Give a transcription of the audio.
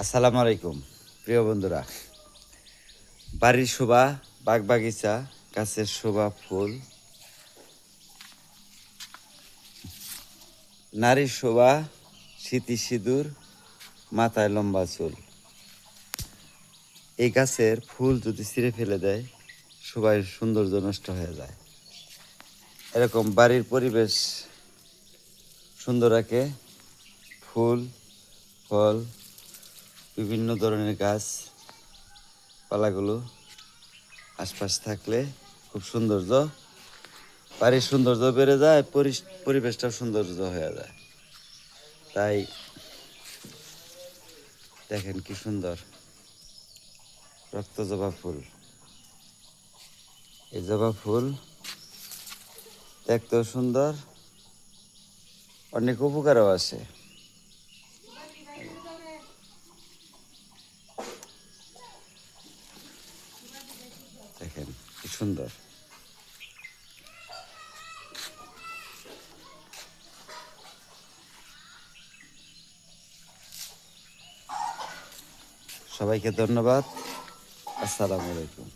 আসসালামু আলাইকুম প্রিয় বন্ধুরা। বাড়ির শোভা, বাগ বাগিচা, গাছের শোভা, ফুল, নারীর শোভা, স্মৃতি সিঁদুর, মাথায় লম্বা চুল। এই গাছের ফুল যদি ছিঁড়ে ফেলে দেয়, শোভার সৌন্দর্য নষ্ট হয়ে যায়। এরকম বাড়ির পরিবেশ সুন্দর রাখে ফুল, ফল, বিভিন্ন ধরনের গাছ পালাগুলো আশপাশ থাকলে খুব সৌন্দর্য, বাড়ির সৌন্দর্য বেড়ে যায়, পরিবেশটাও সৌন্দর্য হয়ে যায়। তাই দেখেন কি সুন্দর রক্ত জবা ফুল। এই জবা ফুল দেখতেও সুন্দর, অনেক উপকারও আছে। দেখেন কি সুন্দর। সবাইকে ধন্যবাদ। আসসালামু আলাইকুম।